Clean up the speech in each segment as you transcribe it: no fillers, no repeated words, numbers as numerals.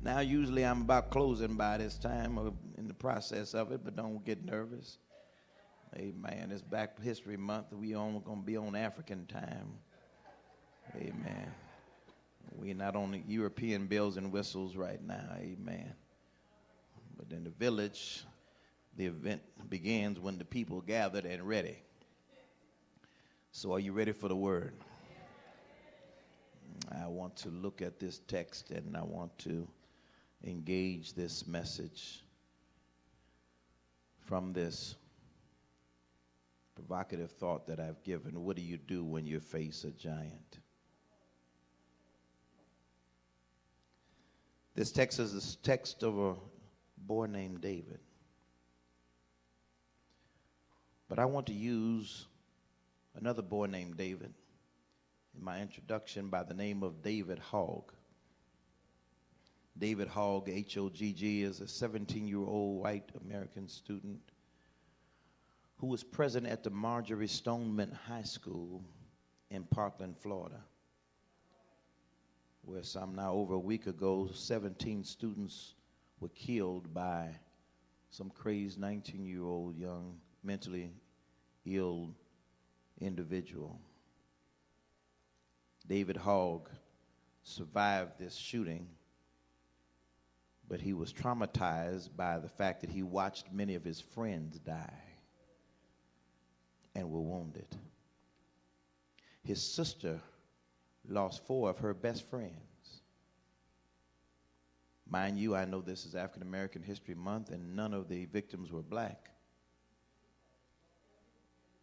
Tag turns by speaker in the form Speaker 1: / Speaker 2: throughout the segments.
Speaker 1: Now, usually I'm about closing by this time or in the process of it, but don't get nervous. Amen. It's Black History Month. We only going to be on African time. Amen. We're not on the European bells and whistles right now. Amen. But in the village, the event begins when the people gathered and ready. So are you ready for the word? I want to look at this text and I want to engage this message from this provocative thought that I've given. What do you do when you face a giant? This text is the text of a boy named David. But I want to use another boy named David in my introduction by the name of David Hogg. David Hogg, H-O-G-G, is a 17-year-old white American student who was present at the Marjorie Stoneman High School in Parkland, Florida, where some now over a week ago, 17 students were killed by some crazed 19-year-old young mentally ill individual. David Hogg survived this shooting, but he was traumatized by the fact that he watched many of his friends die and were wounded. His sister lost 4 of her best friends. Mind you, I know this is African American History Month and none of the victims were black.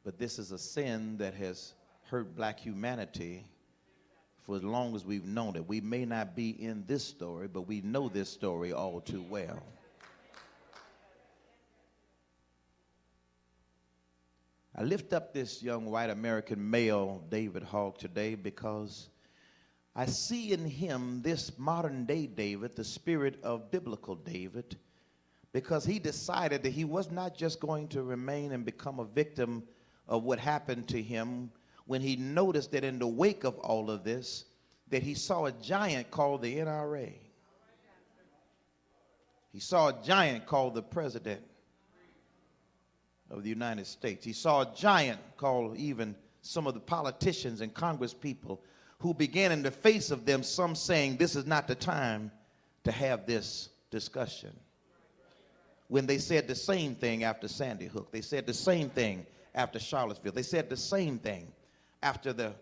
Speaker 1: But this is a sin that has hurt black humanity for as long as we've known it. We may not be in this story, but we know this story all too well. I lift up this young white American male, David Hogg, today because I see in him this modern day David, the spirit of biblical David, because he decided that he was not just going to remain and become a victim of what happened to him when he noticed that in the wake of all of this, that he saw a giant called the NRA. He saw a giant called the President of the United States. He saw a giant called even some of the politicians and Congress people who began in the face of them, some saying this is not the time to have this discussion. When they said the same thing after Sandy Hook, they said the same thing after Charlottesville, they said the same thing after the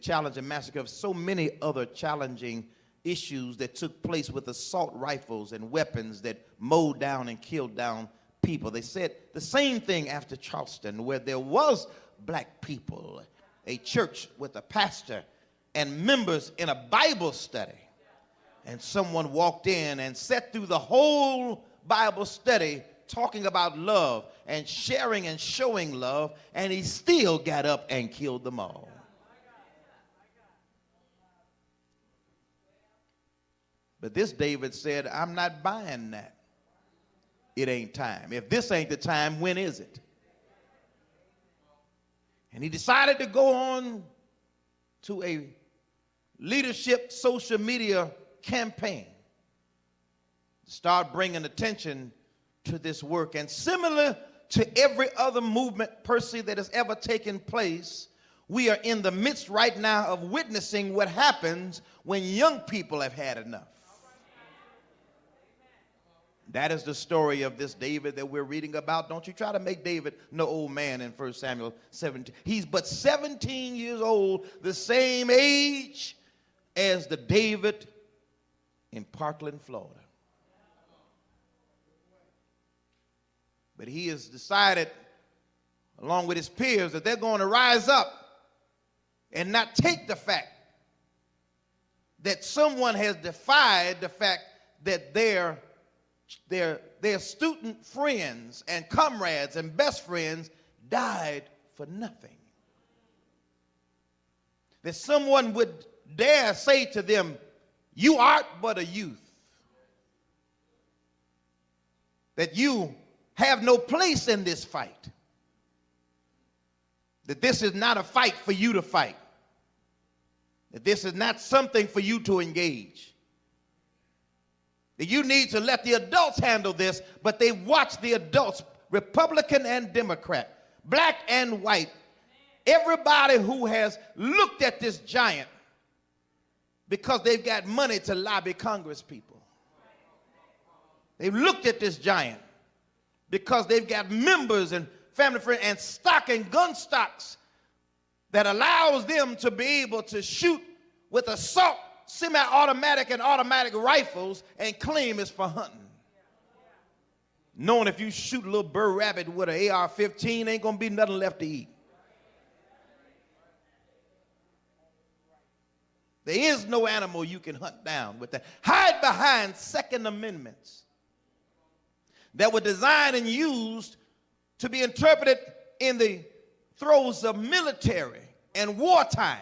Speaker 1: challenge and massacre of so many other challenging issues that took place with assault rifles and weapons that mowed down and killed down people. They said the same thing after Charleston, where there was black people, a church with a pastor and members in a Bible study. And someone walked in and sat through the whole Bible study talking about love and sharing and showing love, and he still got up and killed them all. But this David said, I'm not buying that. It ain't time. If this ain't the time, when is it? And he decided to go on to a leadership social media campaign to start bringing attention to this work. And similar to every other movement, Percy, that has ever taken place, we are in the midst right now of witnessing what happens when young people have had enough. That is the story of this David that we're reading about. Don't you try to make David no old man in 1 Samuel 17. He's but 17 years old, the same age as the David in Parkland, Florida. But he has decided, along with his peers, that they're going to rise up and not take the fact that someone has defied the fact that their student friends and comrades and best friends died for nothing. That someone would dare say to them, you art but a youth. That you have no place in this fight. That this is not a fight for you to fight. That this is not something for you to engage. that you need to let the adults handle this, but they watch the adults, Republican and Democrat, black and white, everybody who has looked at this giant because they've got money to lobby Congress people. They've looked at this giant because they've got members and family friends and stock and gun stocks that allows them to be able to shoot with assault, semi-automatic and automatic rifles and claim it's for hunting. Knowing if you shoot a little burr rabbit with an AR-15, ain't gonna be nothing left to eat. There is no animal you can hunt down with that. Hide behind Second Amendments that were designed and used to be interpreted in the throes of military and wartime.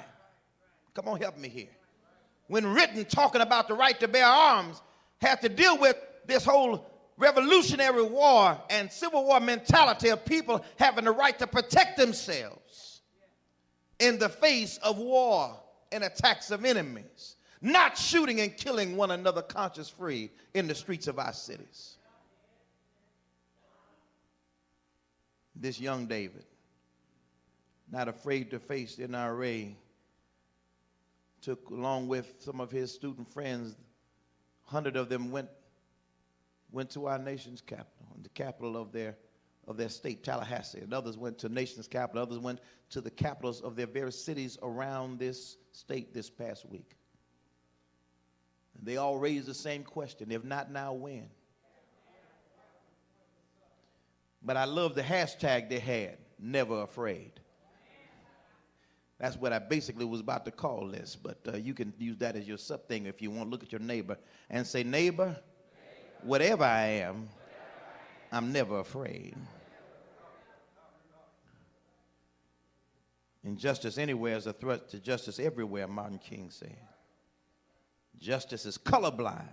Speaker 1: Come on, help me here. When written, talking about the right to bear arms, had to deal with this whole revolutionary war and civil war mentality of people having the right to protect themselves in the face of war and attacks of enemies, not shooting and killing one another conscience free in the streets of our cities. This young David, not afraid to face the NRA, took along with some of his student friends, 100 of them went to our nation's capital, the capital of their state, Tallahassee, and others went to nation's capital, others went to the capitals of their various cities around this state this past week. And they all raised the same question: if not now, when? But I love the hashtag they had, never afraid. That's what I basically was about to call this, but you can use that as your sub thing if you want. Look at your neighbor and say, neighbor, whatever I am, I'm never afraid. Injustice anywhere is a threat to justice everywhere, Martin King said. Justice is colorblind.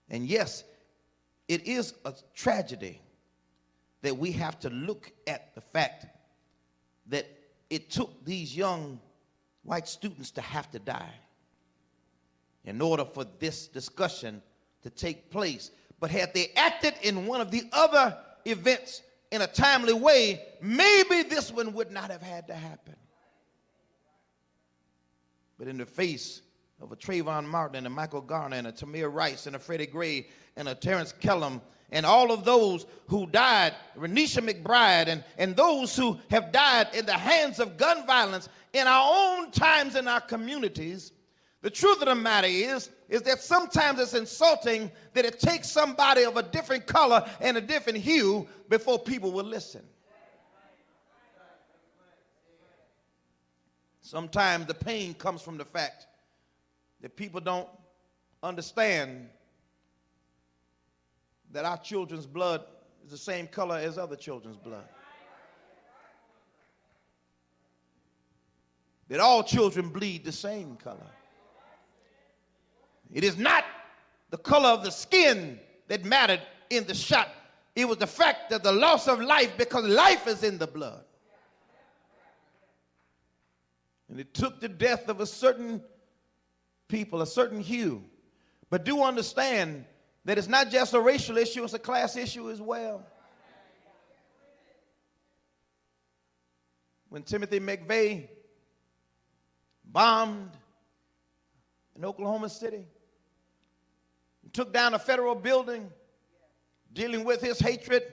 Speaker 1: And yes, it is a tragedy that we have to look at the fact that it took these young white students to have to die in order for this discussion to take place. But had they acted in one of the other events in a timely way, maybe this one would not have had to happen. But in the face of a Trayvon Martin and a Michael Garner and a Tamir Rice and a Freddie Gray and a Terrence Kellum and all of those who died, Renisha McBride, and those who have died in the hands of gun violence in our own times in our communities, the truth of the matter is that sometimes it's insulting that it takes somebody of a different color and a different hue before people will listen. Sometimes the pain comes from the fact that people don't understand that our children's blood is the same color as other children's blood. That all children bleed the same color. It is not the color of the skin that mattered in the shot. It was the fact that the loss of life, because life is in the blood. And it took the death of a certain people, a certain hue. But do understand that it's not just a racial issue, it's a class issue as well. When Timothy McVeigh bombed in Oklahoma City, took down a federal building, dealing with his hatred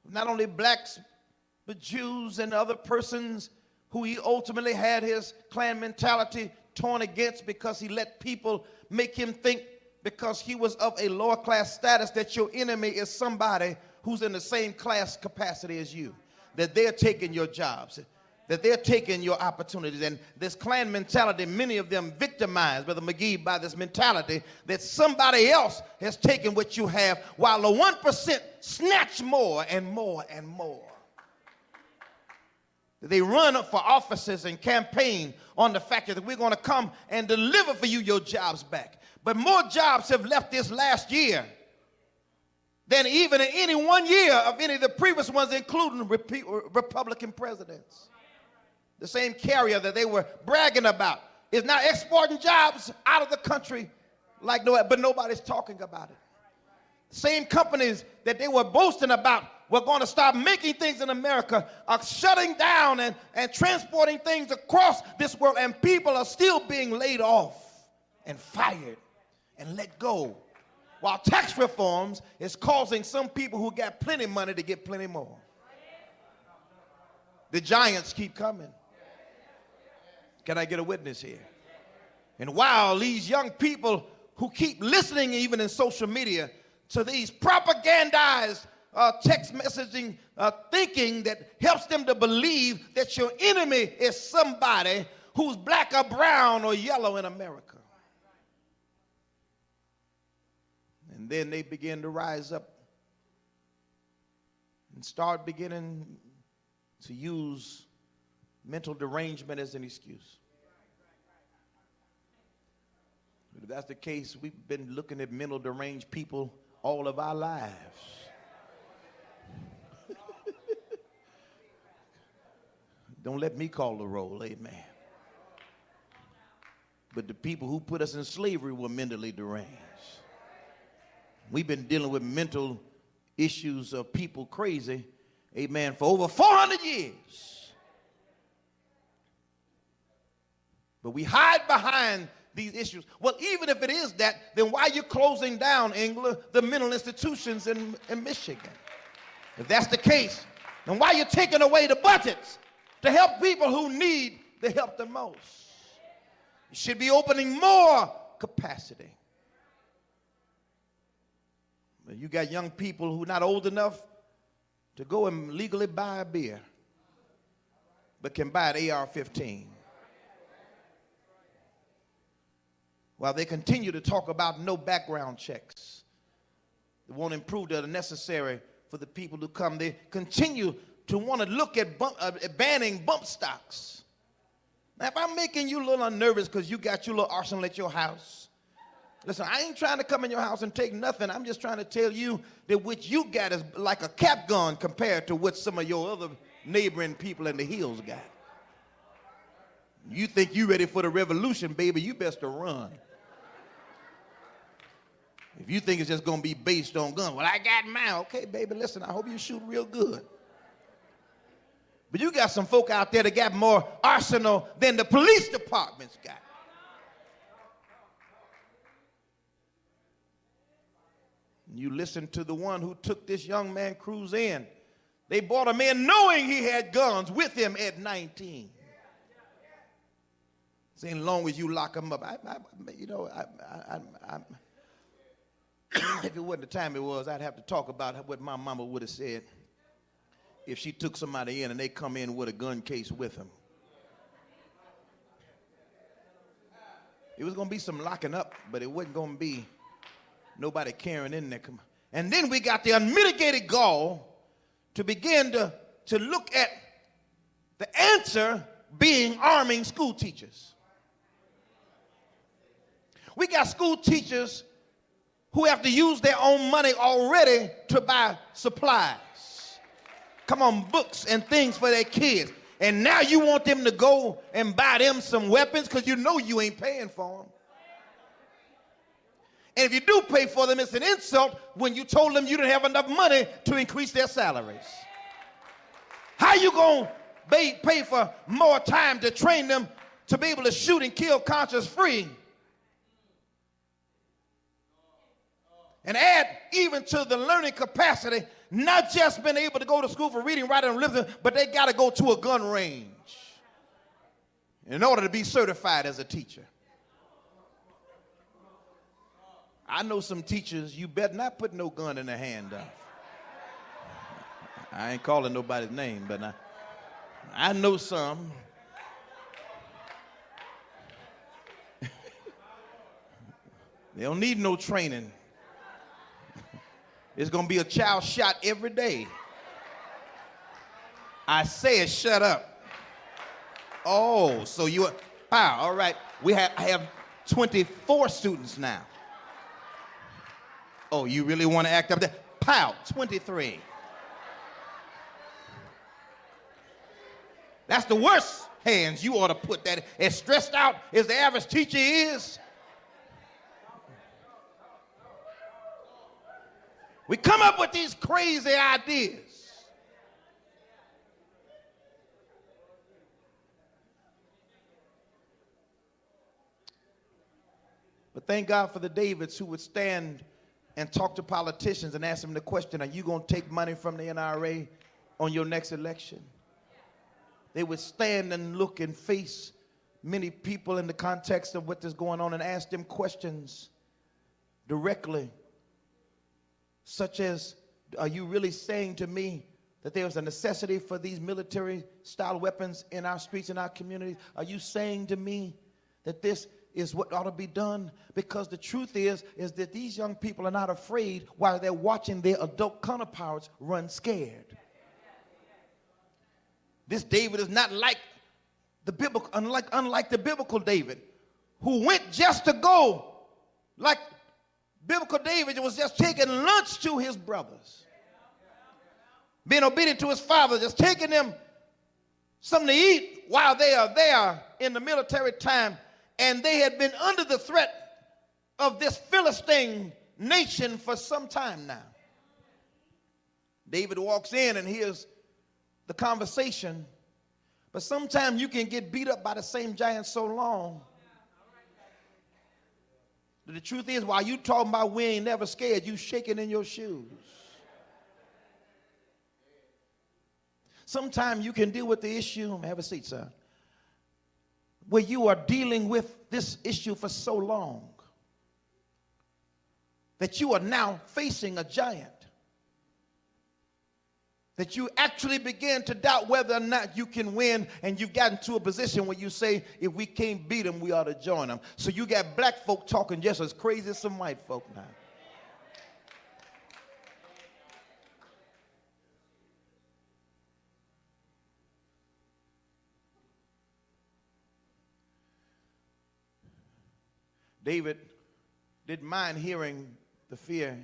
Speaker 1: of not only blacks, but Jews and other persons who he ultimately had his Klan mentality torn against, because he let people make him think, because he was of a lower class status, that your enemy is somebody who's in the same class capacity as you, that they're taking your jobs, that they're taking your opportunities. And this Klan mentality, many of them victimized, Brother McGee, by this mentality that somebody else has taken what you have, while the 1% snatch more and more and more. They run up for offices and campaign on the fact that we're going to come and deliver for you your jobs back. But more jobs have left this last year than even in any 1 year of any of the previous ones, including Republican presidents. The same carrier that they were bragging about is now exporting jobs out of the country like no, but nobody's talking about it. Same companies that they were boasting about were going to stop making things in America are shutting down and transporting things across this world, and people are still being laid off and fired and let go, while tax reforms is causing some people who got plenty money to get plenty more. The giants keep coming. Can I get a witness here? And while these young people who keep listening, even in social media, to these propagandized text messaging thinking that helps them to believe that your enemy is somebody who's black or brown or yellow in America. And then they begin to rise up and start beginning to use mental derangement as an excuse. But if that's the case, we've been looking at mental deranged people all of our lives. Don't let me call the roll, amen. But the people who put us in slavery were mentally deranged. We've been dealing with mental issues of people crazy, amen, for over 400 years. But we hide behind these issues. Well, even if it is that, then why are you closing down, England, the mental institutions in Michigan? If that's the case, then why are you taking away the budgets to help people who need the help the most? You should be opening more capacity. But you got young people who are not old enough to go and legally buy a beer, but can buy an AR-15. While they continue to talk about no background checks, they won't improve that are necessary for the people to come. They continue to want to look at banning bump stocks. Now, if I'm making you a little unnervous because you got your little arsenal at your house, listen, I ain't trying to come in your house and take nothing. I'm just trying to tell you that what you got is like a cap gun compared to what some of your other neighboring people in the hills got. You think you ready for the revolution, baby, you best to run. If you think it's just going to be based on guns, well, I got mine. Okay, baby, listen, I hope you shoot real good. But you got some folk out there that got more arsenal than the police departments got. You listen to the one who took this young man Cruz in. They brought him in knowing he had guns with him at 19. Saying, as long as you lock him up, if it wasn't the time it was, I'd have to talk about what my mama would have said if she took somebody in and they come in with a gun case with them. It was going to be some locking up, but it wasn't going to be nobody carrying in there. And then we got the unmitigated gall to begin to look at the answer being arming school teachers. We got school teachers who have to use their own money already to buy supplies. Come on, books and things for their kids. And now you want them to go and buy them some weapons because you know you ain't paying for them. And if you do pay for them, it's an insult when you told them you didn't have enough money to increase their salaries. How you going to pay for more time to train them to be able to shoot and kill conscience free? And add even to the learning capacity, not just being able to go to school for reading, writing, and listening, but they got to go to a gun range in order to be certified as a teacher. I know some teachers, you better not put no gun in their hand up. I ain't calling nobody's name, but I know some. They don't need no training. There's going to be a child shot every day. I said shut up. Oh, so you are, wow, all right. I have 24 students now. Oh, you really want to act up there? Pow, 23. That's the worst hands you ought to put that. As stressed out as the average teacher is, We come up with these crazy ideas. But thank God for the Davids who would stand and talk to politicians and ask them the question, are you going to take money from the NRA on your next election? They would stand and look and face many people in the context of what is going on and ask them questions directly, such as, are you really saying to me that there's a necessity for these military-style weapons in our streets, in our communities? Are you saying to me that this is what ought to be done? Because the truth is that these young people are not afraid while they're watching their adult counterparts run scared. This David is not like the biblical, unlike the biblical David, who went just to go. Like biblical David was just taking lunch to his brothers, being obedient to his father, just taking them something to eat while they are there in the military time. And they had been under the threat of this Philistine nation for some time now. David walks in and hears the conversation, but sometimes you can get beat up by the same giant so long that the truth is, while you talking about we ain't never scared, you shaking in your shoes. Sometimes you can deal with the issue, have a seat, sir, where you are dealing with this issue for so long that you are now facing a giant, that you actually begin to doubt whether or not you can win, and you've gotten to a position where you say, if we can't beat them, we ought to join them. So you got black folk talking just as crazy as some white folk now. David didn't mind hearing the fear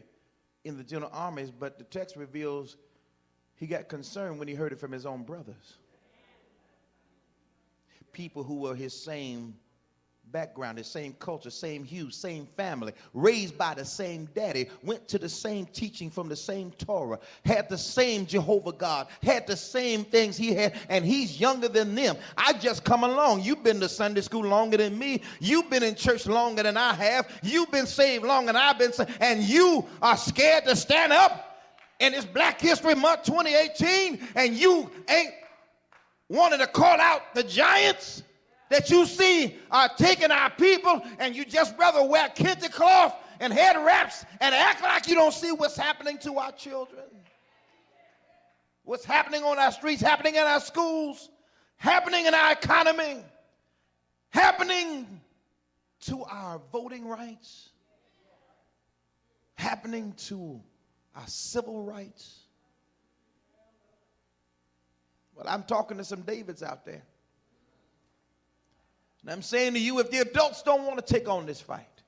Speaker 1: in the general armies, but the text reveals he got concerned when he heard it from his own brothers. People who were his same background, his same culture, same hue, same family, raised by the same daddy, went to the same teaching from the same Torah, had the same Jehovah God, had the same things he had, and he's younger than them. I just come along. You've been to Sunday school longer than me. You've been in church longer than I have. You've been saved longer than I've been saved, and you are scared to stand up in this Black History Month 2018, and you ain't wanting to call out the giants that you see are taking our people, and you just rather wear kente cloth and head wraps and act like you don't see what's happening to our children, what's happening on our streets, happening in our schools, happening in our economy, happening to our voting rights, happening to our civil rights. Well, I'm talking to some Davids out there. And I'm saying to you, if the adults don't want to take on this fight,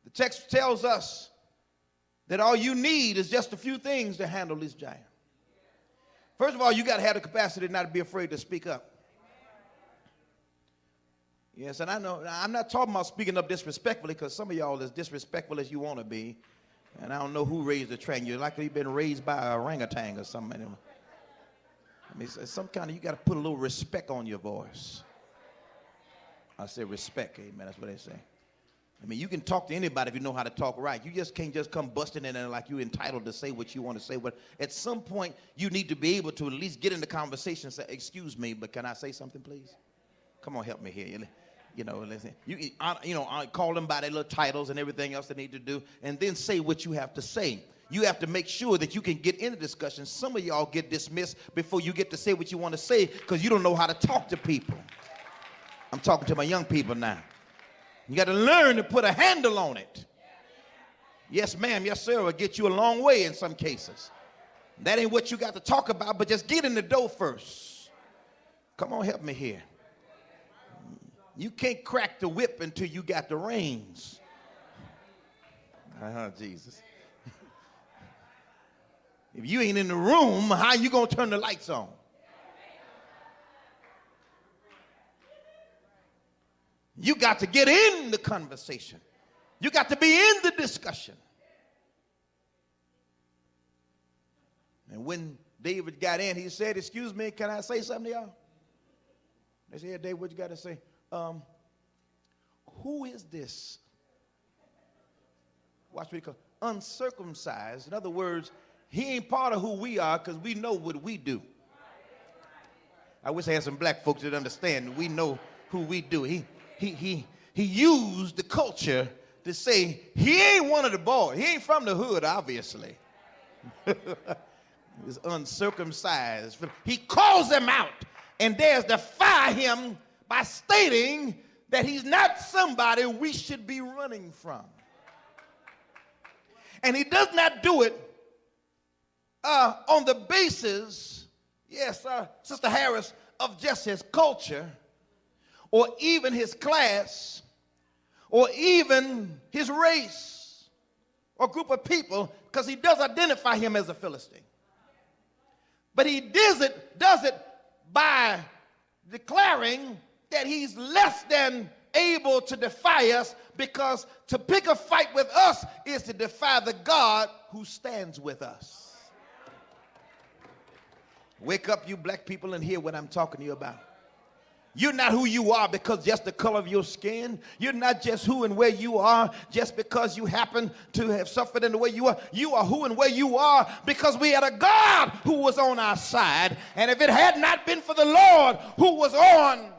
Speaker 1: the text tells us that all you need is just a few things to handle this giant. First of all, you got to have the capacity not to be afraid to speak up. Yes, and I know, I'm not talking about speaking up disrespectfully, because some of y'all are as disrespectful as you want to be. And I don't know who raised the train. You're likely been raised by a orangutan or something. I mean, some kind of, you got to put a little respect on your voice. I say respect, amen, that's what they say. I mean, you can talk to anybody if you know how to talk right. You just can't just come busting in there like you're entitled to say what you want to say. But at some point, you need to be able to at least get in the conversation and say, excuse me, but can I say something, please? Come on, help me here. You know, listen. I call them by their little titles and everything else they need to do, and then say what you have to say. You have to make sure that you can get in the discussion. Some of y'all get dismissed before you get to say what you want to say because you don't know how to talk to people. I'm talking to my young people now. You got to learn to put a handle on it. Yes, ma'am, yes, sir, will get you a long way in some cases. That ain't what you got to talk about, but just get in the door first. Come on, help me here. You can't crack the whip until you got the reins. Jesus. If you ain't in the room, how you going to turn the lights on? You got to get in the conversation. You got to be in the discussion. And when David got in, he said, excuse me, can I say something to y'all? They said, yeah, David, what you got to say? Who is this? Watch what he calls uncircumcised. In other words, he ain't part of who we are because we know what we do. I wish I had some black folks that understand. We know who we do. He used the culture to say he ain't one of the boys. He ain't from the hood, obviously. He's uncircumcised. He calls them out and dares defy him by stating that he's not somebody we should be running from. And he does not do it on the basis, yes, Sister Harris, of just his culture or even his class or even his race or group of people, because he does identify him as a Philistine. But he does it by declaring that he's less than able to defy us, because to pick a fight with us is to defy the God who stands with us. Wake up, you black people, and hear what I'm talking to you about. You're not who you are because just the color of your skin. You're not just who and where you are just because you happen to have suffered in the way you are. You are who and where you are because we had a God who was on our side. And if it had not been for the Lord who was on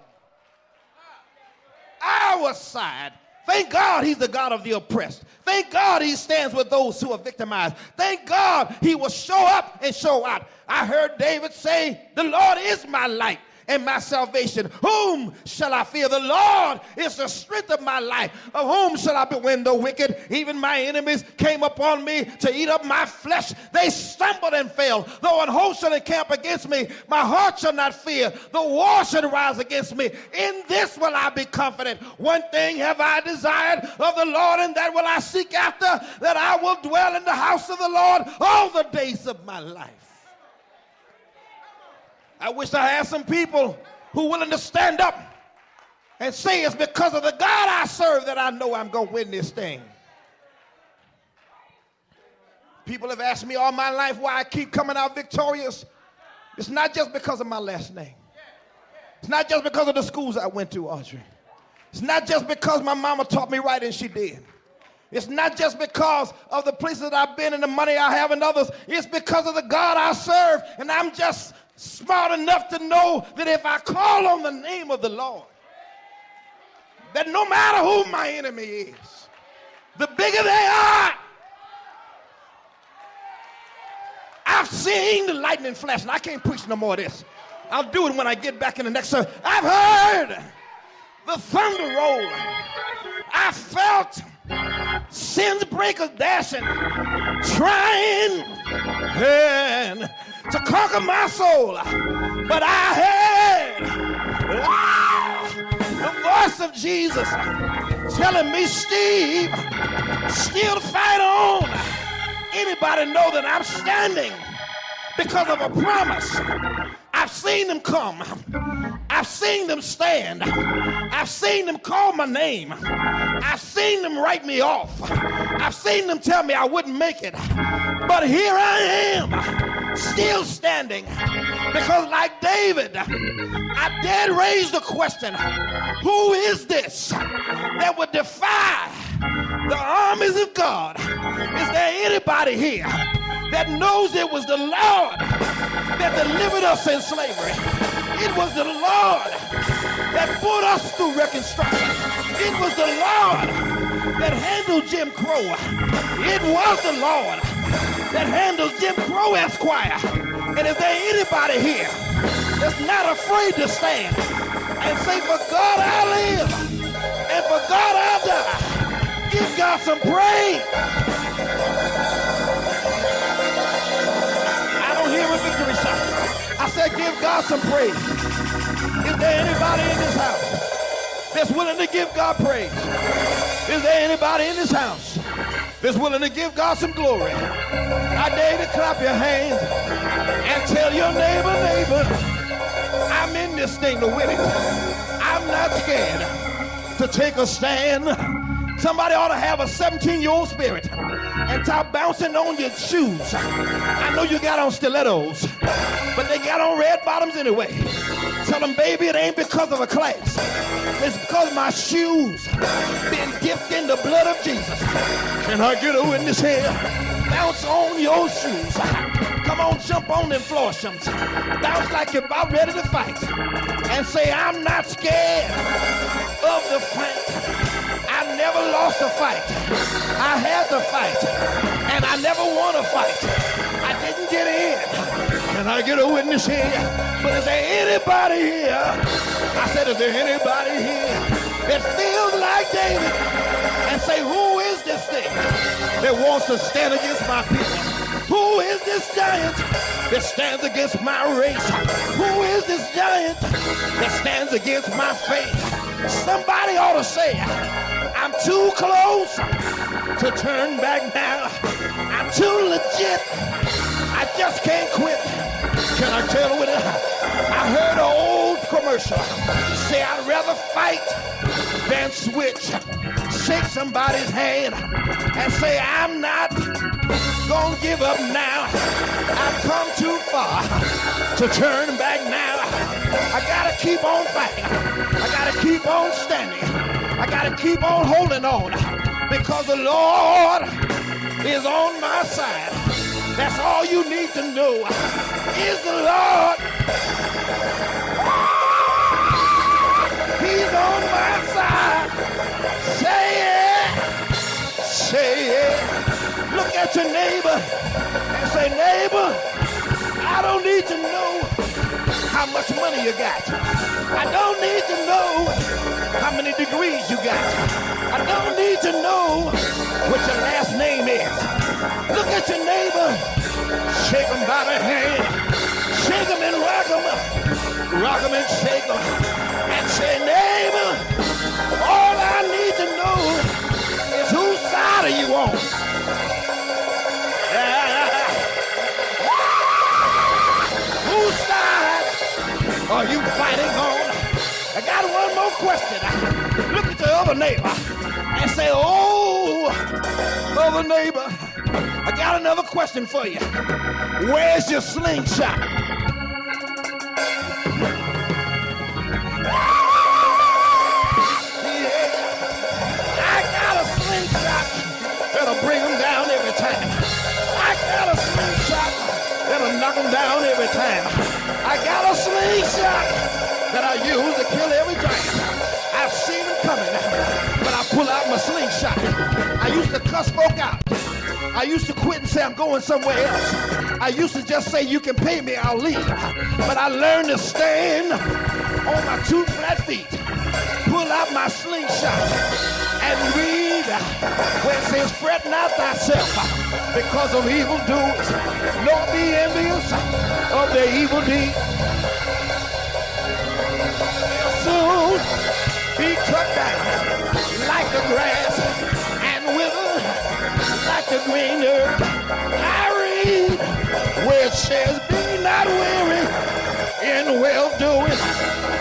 Speaker 1: our side, thank God he's the God of the oppressed. Thank God he stands with those who are victimized. Thank God he will show up and show out. I heard David say, the Lord is my light and my salvation. Whom shall I fear? The Lord is the strength of my life. Of whom shall I be? When the wicked, even my enemies, came upon me to eat up my flesh, they stumbled and fell. Though an host shall encamp against me, my heart shall not fear. The war shall rise against me. In this will I be confident. One thing have I desired of the Lord, and that will I seek after, that I will dwell in the house of the Lord all the days of my life. I wish I had some people who are willing to stand up and say it's because of the God I serve that I know I'm going to win this thing. People have asked me all my life why I keep coming out victorious. It's not just because of my last name. It's not just because of the schools I went to, Audrey. It's not just because my mama taught me right and she did. It's not just because of the places that I've been and the money I have and others. It's because of the God I serve, and I'm just smart enough to know that if I call on the name of the Lord, that no matter who my enemy is, the bigger they are. I've seen the lightning flash, and I can't preach no more of this. I'll do it when I get back in the next service. I've heard the thunder roll. I felt sin's breakers dashing, trying to conquer my soul. But I heard the voice of Jesus telling me, Steve, still fight on. Anybody know that I'm standing because of a promise? I've seen them come. I've seen them stand. I've seen them call my name. I've seen them write me off. I've seen them tell me I wouldn't make it. But here I am, still standing. Because like David, I dared raise the question, who is this that would defy the armies of God? Is there anybody here that knows it was the Lord that delivered us in slavery? It was the Lord that put us through Reconstruction. It was the Lord that handled Jim Crow. It was the Lord that handles Jim Crow Esquire. And is there anybody here that's not afraid to stand and say, for God I live and for God I die? Give God some praise. I don't hear a victory shout. I said, give God some praise. Is there anybody in this house that's willing to give God praise? Is there anybody in this house that's willing to give God some glory? I dare you to clap your hands and tell your neighbor, I'm in this thing to win it. I'm not scared to take a stand. Somebody ought to have a 17-year-old spirit and stop bouncing on your shoes. I know you got on stilettos, but they got on red bottoms anyway. Tell them, baby, it ain't because of a class. It's because of my shoes been dipped in the blood of Jesus. Can I get a witness here? Bounce on your shoes. Come on, jump on them floor shumps. Bounce like you're about ready to fight. And say, I'm not scared of the fight. I never lost a fight. I had to fight. And I never won a fight. I didn't get in. Can I get a witness here? But is there anybody here? I said, is there anybody here that feels like David and say, who is this thing that wants to stand against my people? Who is this giant that stands against my race? Who is this giant that stands against my faith? Somebody ought to say, I'm too close to turn back now. I'm too legit. I just can't quit. Can I tell with it? I heard an old commercial say I'd rather fight than switch. Shake somebody's hand and say, I'm not gonna give up now. I've come too far to turn back now. I gotta keep on fighting. I gotta keep on standing. I gotta keep on holding on because the Lord is on my side. That's all you need to know is the Lord. He's on my side. Say it. Say it. Look at your neighbor and say, neighbor, I don't need to know how much money you got. I don't need to know how many degrees you got. I don't need to know what your last name is. Look at your neighbor, shake him by the hand, shake him and rock him and shake him, and say, neighbor, all I need to know is whose side are you on? Whose side are you fighting on? I got one more question. Look at the other neighbor and say, oh, other neighbor, I got another question for you. Where's your slingshot? Yeah, I got a slingshot that'll bring them down every time. I got a slingshot that'll knock them down every time. I got a slingshot that I use to kill every giant. I've seen them coming, but I pull out my slingshot. I used to cuss folk out. I used to quit and say I'm going somewhere else. I used to just say you can pay me, I'll leave. But I learned to stand on my 2 flat feet, pull out my slingshot, and read where it says, fret not thyself because of evildoers, nor be envious of their evil deeds. They'll soon be cut down like the grass and wither like the green herb. I read where it says, be not weary in well-doing,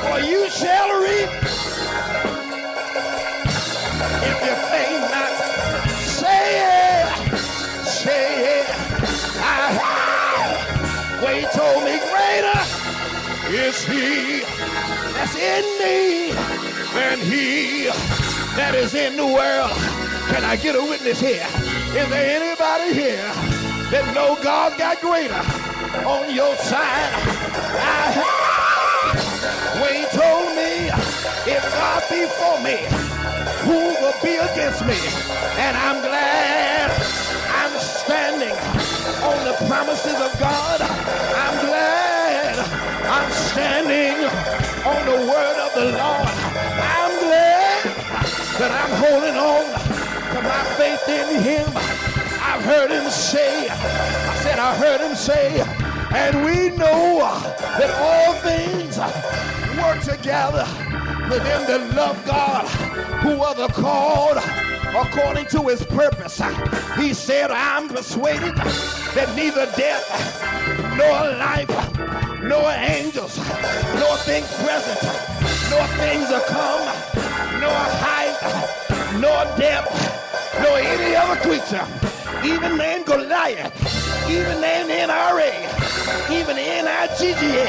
Speaker 1: for you shall reap if you faint not. Say it, say it. Where he told me greater is he that's in me than he that is in the world. Can I get a witness here? Is there anybody here that know God got greater on your side? When he told me, if God be for me, who will be against me? And I'm glad I'm standing on the promises of God. I'm glad I'm standing on the word of the Lord. I'm glad that I'm holding on to my faith in him. I've heard him say, I heard him say, and we know that all things work together for them that love God, who are the called according to his purpose. He said, I'm persuaded that neither death, nor life, nor angels, nor things present, nor things to come, nor height, nor depth, nor any other creature, even named Goliath, even named NRA, even NIGGA,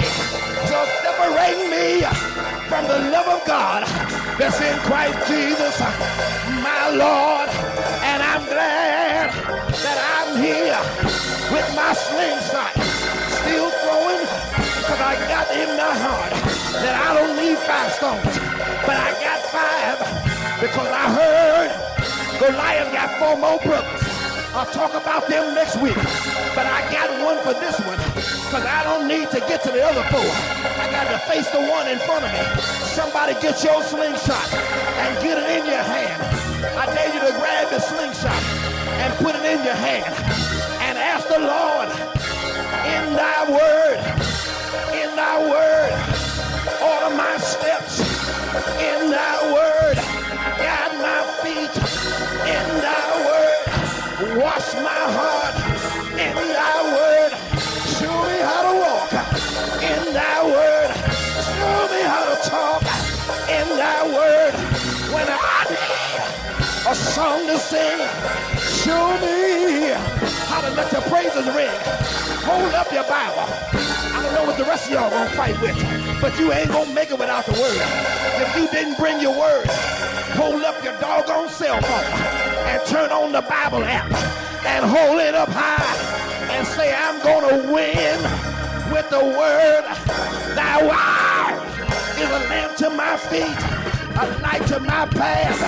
Speaker 1: shall separate me from the love of God that's in Christ Jesus, my Lord. And I'm glad that I'm here with my slingshot, still throwing, because I got in my heart that I don't need 5 stones, but I got 5 because I heard Goliath got 4 more brothers. I'll talk about them next week, but I got one for this one because I don't need to get to the other 4. I got to face the one in front of me. Somebody get your slingshot and get it in your hand. I dare you to grab the slingshot and put it in your hand and ask the Lord, in thy word, order my steps, in thy word, guide my feet, in thy word, wash my heart, in thy word, show me how to walk, in thy word, show me how to talk, in thy word, when I need a song to sing, show me how to let your praises ring. Hold up your Bible. I don't know what the rest of y'all gonna fight with, but you ain't gonna make it without the word. If you didn't bring your word, hold up your doggone cell phone and turn on the Bible app and hold it up high and say, I'm gonna win with the word. Thy word is a lamp to my feet, a light to my path.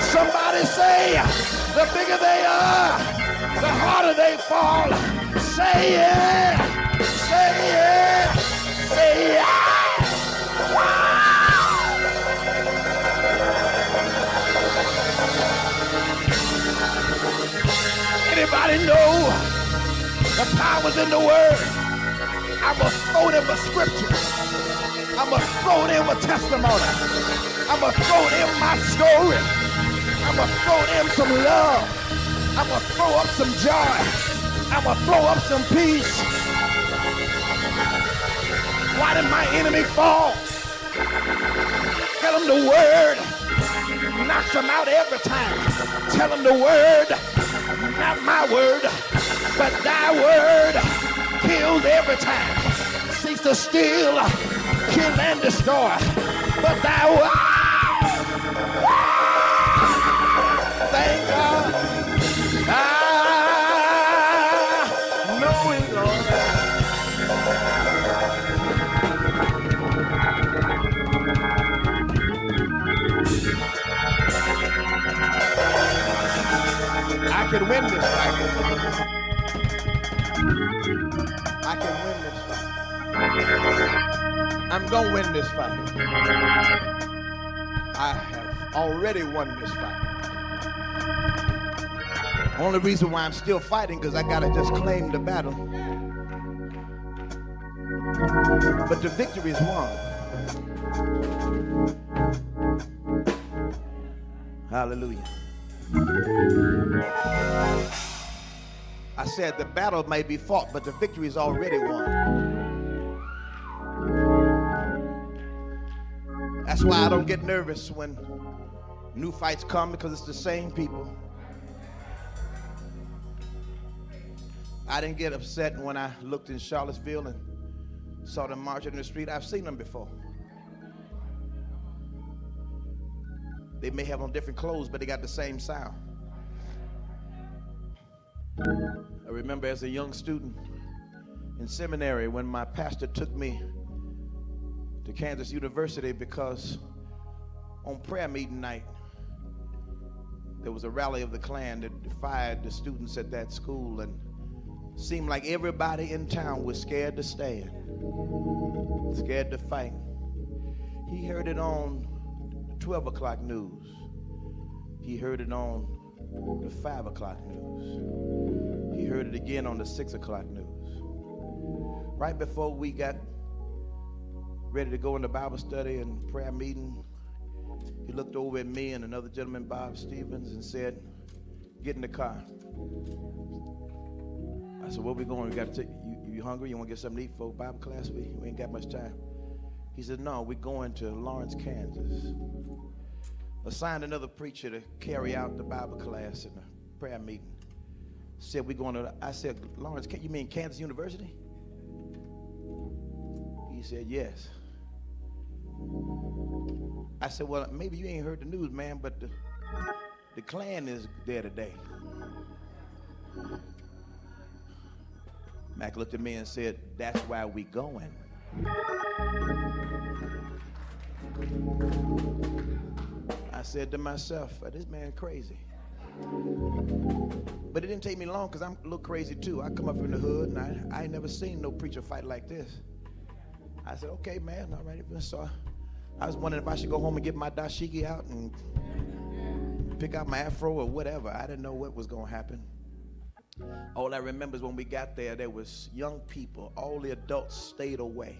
Speaker 1: Somebody say, the bigger they are, the harder they fall. Say yeah, say yeah, say yeah. Wow. Anybody know the power's in the word? I'm going to throw them a scripture. I'm going to throw them a testimony. I'm going to throw them my story. I'm going to throw them some love. I'm going to throw up some joy. I'm going to throw up some peace. Why did my enemy fall? Tell him the word knocks them out every time. Tell him the word, not my word, but thy word kills every time. Seeks to steal, kill, and destroy. But thy word, thank God. I can win this fight. I can win this fight. I'm going to win this fight. I have already won this fight. Only reason why I'm still fighting because I got to just claim the battle. But the victory is won. Hallelujah. I said the battle may be fought, but the victory is already won. That's why I don't get nervous when new fights come, because it's the same people. I didn't get upset when I looked in Charlottesville and saw them marching in the street. I've seen them before. They may have on different clothes, but they got the same sound. I remember as a young student in seminary when my pastor took me to Kansas University because on prayer meeting night, there was a rally of the Klan that defied the students at that school, and seemed like everybody in town was scared to stand, scared to fight. He heard it on 12 o'clock news. He heard it on the 5 o'clock news. He heard it again on the 6 o'clock news. Right before we got ready to go into Bible study and prayer meeting, he looked over at me and another gentleman, Bob Stevens, and said, "Get in the car." I said, "Where we going? We got to take you hungry? You want to get something to eat for Bible class? We ain't got much time." He said, "No, we're going to Lawrence, Kansas. assigned another preacher to carry out the Bible class in the prayer meeting. Said we're going to, I said, Lawrence, you mean Kansas University? He said, yes. I said, well, maybe you ain't heard the news, man, but the Klan is there today. Mac looked at me and said, that's why we going. I said to myself, this man crazy. But it didn't take me long because I'm a little crazy too. I come up in the hood and I ain't never seen no preacher fight like this. I said, okay, man, all right. So I was wondering if I should go home and get my dashiki out and pick out my afro or whatever. I didn't know what was going to happen. All I remember is when we got there, there was young people. All the adults stayed away.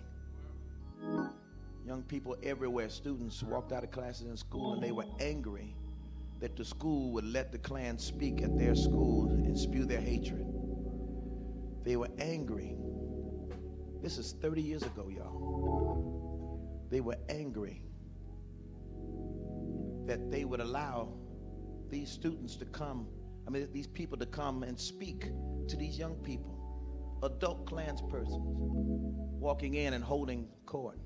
Speaker 1: Young people everywhere. Students walked out of classes in school and they were angry that the school would let the Klan speak at their school and spew their hatred. They were angry. This is 30 years ago, y'all. They were angry that they would allow these students to come, these people to come and speak to these young people, adult Klanspersons, walking in and holding court.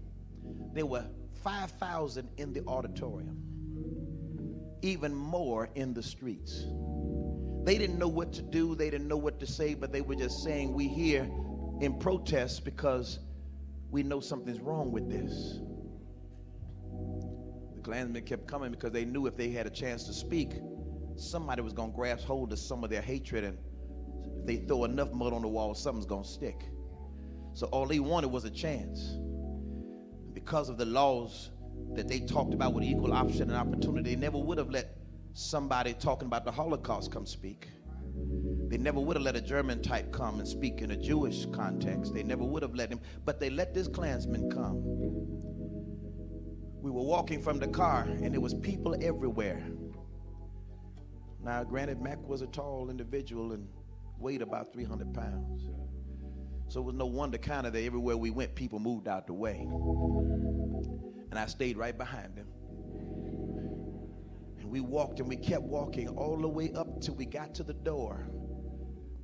Speaker 1: There were 5,000 in the auditorium, even more in the streets. They didn't know what to do, they didn't know what to say, but they were just saying, we here in protest because we know something's wrong with this. The Klansmen kept coming because they knew if they had a chance to speak, somebody was going to grasp hold of some of their hatred, and if they throw enough mud on the wall, something's going to stick. So all they wanted was a chance. Because of the laws that they talked about with equal option and opportunity, they never would have let somebody talking about the Holocaust come speak. They never would have let a German type come and speak in a Jewish context. They never would have let him, but they let this Klansman come. We were walking from the car and there was people everywhere. Now, granted, Mac was a tall individual and weighed about 300 pounds. So it was no wonder kind of that everywhere we went, people moved out the way. And I stayed right behind them. And we walked and we kept walking all the way up till we got to the door.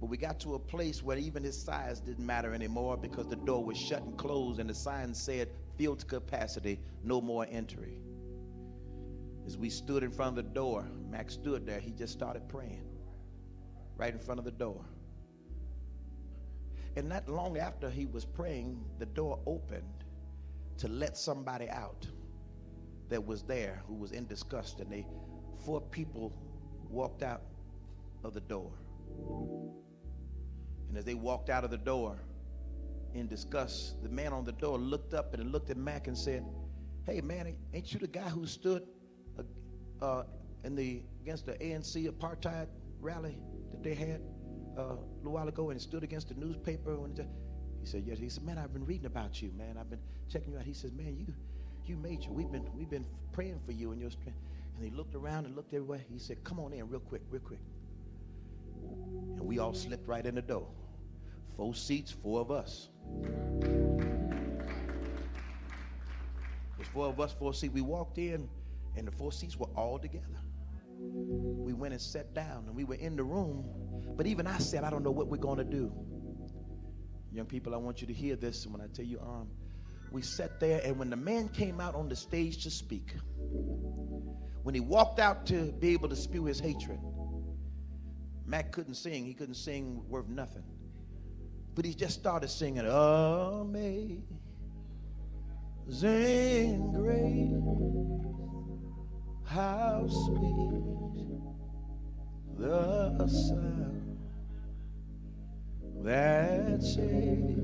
Speaker 1: But we got to a place where even his size didn't matter anymore because the door was shut and closed and the sign said, filled to capacity, no more entry. As we stood in front of the door, Max stood there, he just started praying right in front of the door. And not long after he was praying, the door opened to let somebody out that was there who was in disgust, and 4 people walked out of the door. And as they walked out of the door in disgust, the man on the door looked up and looked at Mac and said, hey man, ain't you the guy who stood against the ANC apartheid rally that they had a little while ago and stood against the newspaper? He said, yes. He said, man, I've been reading about you, man. I've been checking you out. He says, man, you major. We've been praying for you and your strength. And he looked around and looked everywhere. He said, come on in real quick. And we all slipped right in the door. 4 seats, 4 of us. There's 4 of us, 4 seats. We walked in and the 4 seats were all together. We went and sat down and we were in the room, but even I said, I don't know what we're going to do. Young people, I want you to hear this when I tell you, we sat there, and when the man came out on the stage to speak, when he walked out to be able to spew his hatred, Mac couldn't sing. He couldn't sing worth nothing. But he just started singing, Amazing Grace, how sweet the sound that saved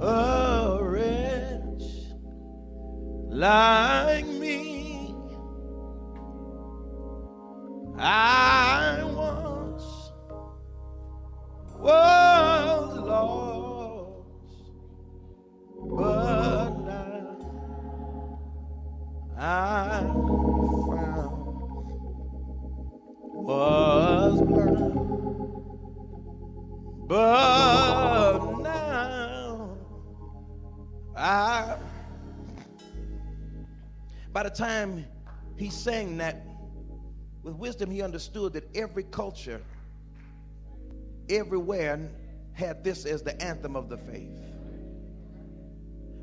Speaker 1: a wretch like me. I once was lost, but now I'm found. Was blind, but now by the time he sang that with wisdom. He understood that every culture, everywhere, had this as the anthem of the faith.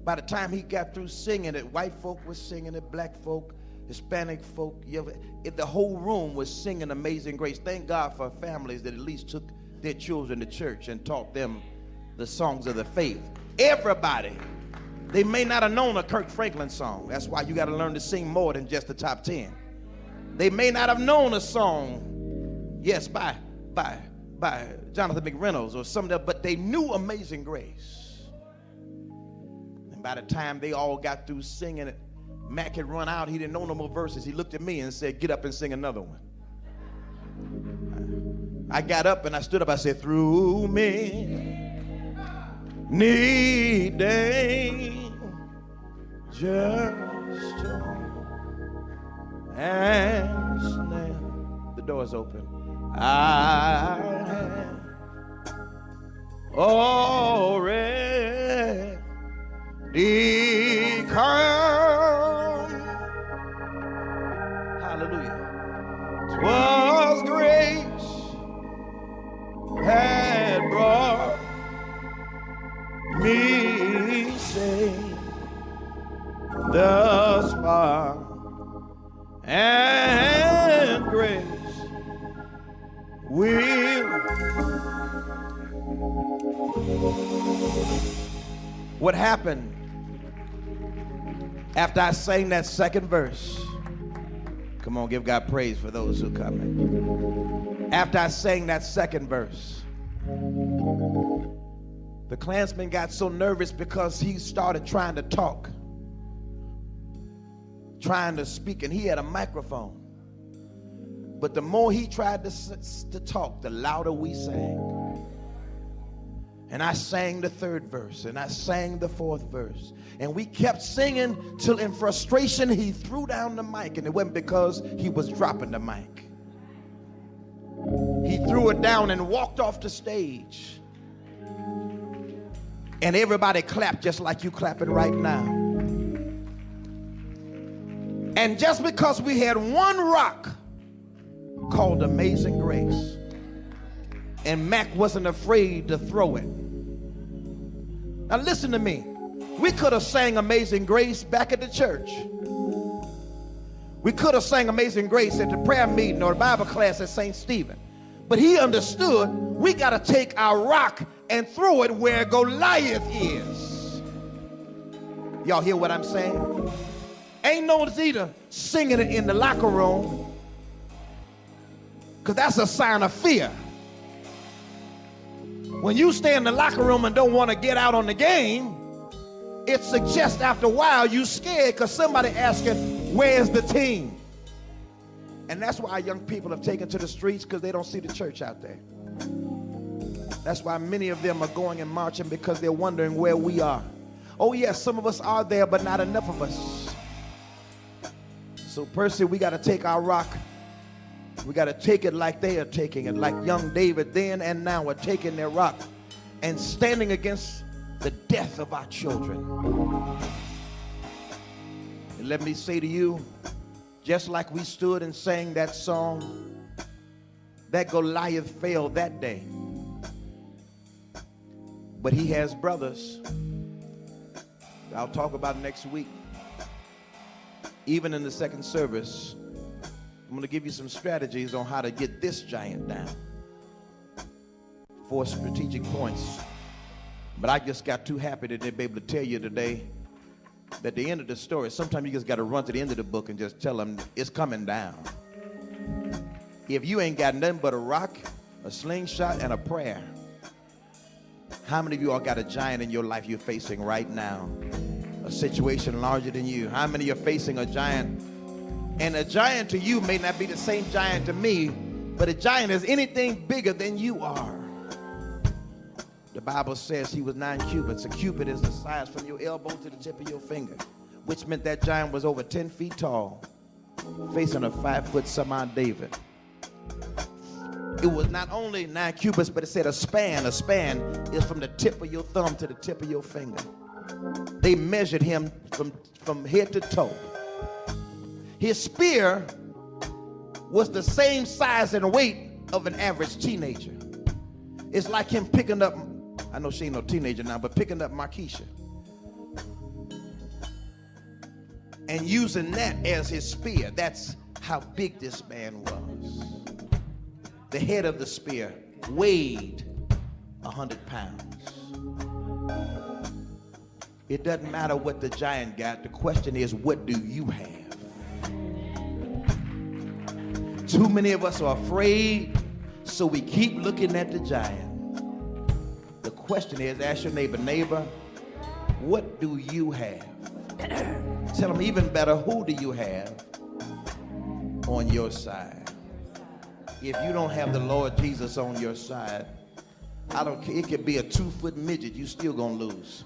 Speaker 1: By the time he got through singing it, white folk was singing it, black folk, Hispanic folk, the whole room was singing Amazing Grace. Thank God for families that at least took their children to church and taught them the songs of the faith. Everybody. They may not have known a Kirk Franklin song. That's why you got to learn to sing more than just the top 10. They may not have known a song, yes, by Jonathan McReynolds or something else, but they knew Amazing Grace. And by the time they all got through singing it, Mac had run out. He didn't know no more verses. He looked at me and said, get up and sing another one. I got up and I stood up. I said, through me, needing just and snare. The door's open. I have already come. Hallelujah. 'Twas grace had brought me safe thus far, and grace will. What happened after I sang that second verse? Come on, give God praise for those who come in. After I sang that second verse, the Klansman got so nervous because he started trying to talk, trying to speak, and he had a microphone. But the more he tried to talk, the louder we sang. And I sang the third verse, and I sang the fourth verse. And we kept singing till in frustration he threw down the mic, and it wasn't because he was dropping the mic. He threw it down and walked off the stage. And everybody clapped just like you clapping right now. And just because we had one rock called Amazing Grace, and Mac wasn't afraid to throw it. Now listen to me. We could have sang Amazing Grace back at the church. We could have sang Amazing Grace at the prayer meeting or Bible class at St. Stephen. But he understood we got to take our rock and throw it where Goliath is. Y'all hear what I'm saying? Ain't no either singing it in the locker room, because that's a sign of fear. When you stay in the locker room and don't want to get out on the game, it suggests after a while you scared because somebody asking, where's the team? And that's why young people have taken to the streets, because they don't see the church out there. That's why many of them are going and marching, because they're wondering where we are. Oh yes, some of us are there, but not enough of us. So Percy, we got to take our rock. We got to take it like they are taking it, like young David then and now are taking their rock and standing against the death of our children. And let me say to you, just like we stood and sang that song, that Goliath fell that day. But he has brothers. I'll talk about next week. Even in the second service, I'm going to give you some strategies on how to get this giant down. 4 strategic points. But I just got too happy to be able to tell you today that the end of the story, sometimes you just got to run to the end of the book and just tell them it's coming down. If you ain't got nothing but a rock, a slingshot, and a prayer, how many of you all got a giant in your life you're facing right now? A situation larger than you. How many are facing a giant? And a giant to you may not be the same giant to me, but a giant is anything bigger than you are. The Bible says he was 9 cubits. A cubit is the size from your elbow to the tip of your finger, which meant that giant was over 10 feet tall, facing a 5-foot-some-odd David. It was not only 9 cubits, but it said a span. A span is from the tip of your thumb to the tip of your finger. They measured him from head to toe. His spear was the same size and weight of an average teenager. It's like him picking up, I know she ain't no teenager now, but picking up Markeisha and using that as his spear. That's how big this man was. The head of the spear weighed 100 pounds. It doesn't matter what the giant got. The question is, what do you have? Too many of us are afraid, so we keep looking at the giant. The question is, ask your neighbor, neighbor, what do you have? Tell them even better, who do you have on your side? If you don't have the Lord Jesus on your side, I don't care. It could be a 2-foot midget. You still gonna lose.